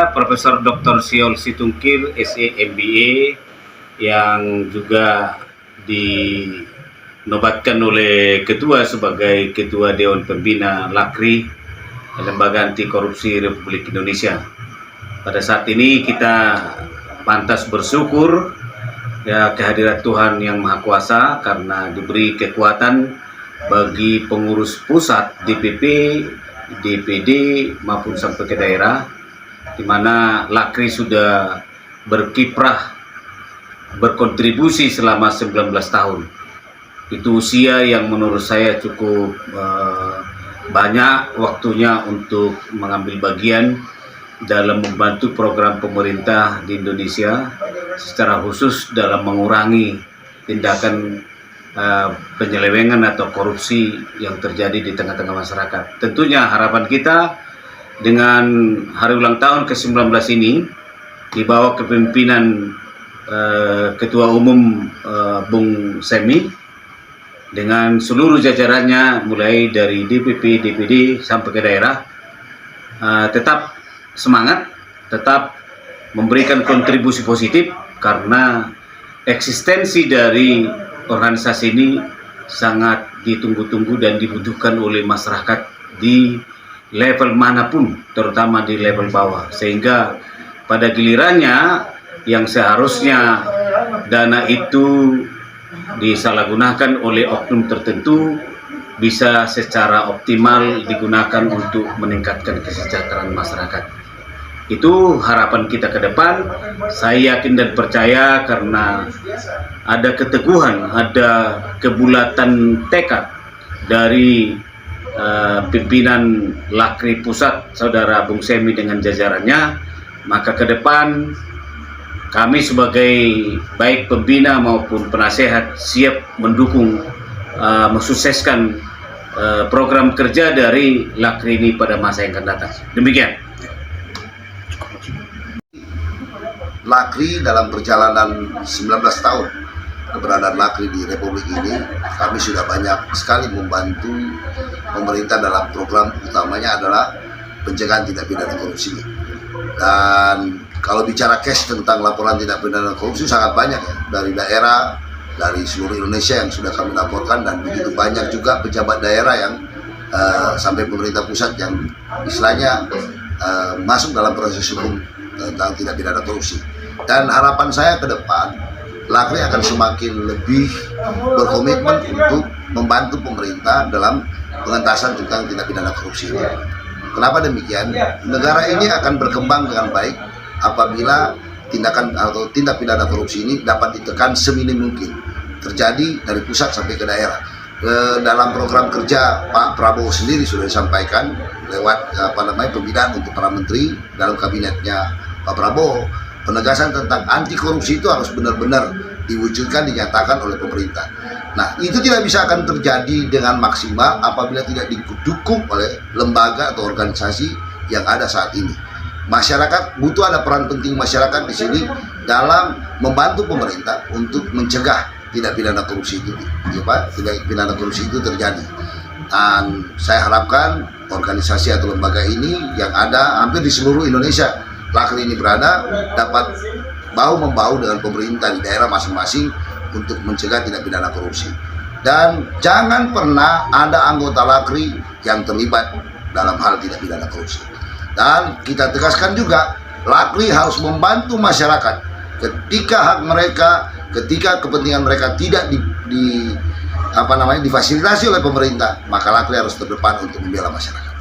saya Profesor Dr. Siol Situngkir, SE MBA, yang juga dinobatkan oleh Ketua sebagai Ketua Dewan Pembina LAKRI, Lembaga Anti Korupsi Republik Indonesia. Pada saat ini kita pantas bersyukur ya kehadirat Tuhan Yang Maha Kuasa karena diberi kekuatan bagi pengurus pusat DPP, DPD maupun sampai ke daerah, di mana LAKRI sudah berkiprah berkontribusi selama 19 tahun. Itu usia yang menurut saya cukup banyak waktunya untuk mengambil bagian dalam membantu program pemerintah di Indonesia, secara khusus dalam mengurangi tindakan penyelewengan atau korupsi yang terjadi di tengah-tengah masyarakat. Tentunya harapan kita dengan hari ulang tahun ke-19 ini, di bawah kepemimpinan Ketua Umum Bung Semi dengan seluruh jajarannya mulai dari DPP, DPD sampai ke daerah, tetap semangat, tetap memberikan kontribusi positif, karena eksistensi dari organisasi ini sangat ditunggu-tunggu dan dibutuhkan oleh masyarakat di level manapun, terutama di level bawah, sehingga pada gilirannya yang seharusnya dana itu disalahgunakan oleh oknum tertentu bisa secara optimal digunakan untuk meningkatkan kesejahteraan masyarakat. Itu harapan kita ke depan. Saya yakin dan percaya karena ada keteguhan, ada kebulatan tekad dari pimpinan LAKRI Pusat, Saudara Bung Semi dengan jajarannya, maka ke depan kami sebagai baik pembina maupun penasehat siap mendukung mensukseskan program kerja dari LAKRI ini pada masa yang akan datang. Demikian. LAKRI dalam perjalanan 19 tahun keberadaan LAKRI di Republik ini, kami sudah banyak sekali membantu pemerintah dalam program utamanya adalah pencegahan tindak pidana korupsi. Dan kalau bicara case tentang laporan tindak pidana korupsi sangat banyak ya, dari daerah, dari seluruh Indonesia yang sudah kami laporkan, dan begitu banyak juga pejabat daerah yang sampai pemerintah pusat yang istilahnya masuk dalam proses hukum tentang tindak pidana korupsi. Dan harapan saya ke depan, LAKRI akan semakin lebih berkomitmen untuk membantu pemerintah dalam pengentasan tentang tindak pidana korupsi ini. Kenapa demikian? Negara ini akan berkembang dengan baik apabila tindakan atau tindak pidana korupsi ini dapat ditekan seminim mungkin, terjadi dari pusat sampai ke daerah. Dalam program kerja Pak Prabowo sendiri sudah disampaikan lewat pembinaan untuk para menteri dalam kabinetnya Pak Prabowo, penegasan tentang anti korupsi itu harus benar-benar diwujudkan, dinyatakan oleh pemerintah. Nah, itu tidak bisa akan terjadi dengan maksimal apabila tidak didukung oleh lembaga atau organisasi yang ada saat ini. Masyarakat butuh, ada peran penting masyarakat di sini dalam membantu pemerintah untuk mencegah tindak pidana korupsi itu, tindak pidana korupsi itu terjadi. Dan saya harapkan organisasi atau lembaga ini yang ada hampir di seluruh Indonesia, LAKRI ini berada, dapat bahu-membahu dengan pemerintah di daerah masing-masing untuk mencegah tindak pidana korupsi. Dan jangan pernah ada anggota LAKRI yang terlibat dalam hal tindak pidana korupsi. Dan kita tegaskan juga, LAKRI harus membantu masyarakat ketika hak mereka, ketika kepentingan mereka tidak difasilitasi oleh pemerintah, maka LAKRI harus terdepan untuk membela masyarakat.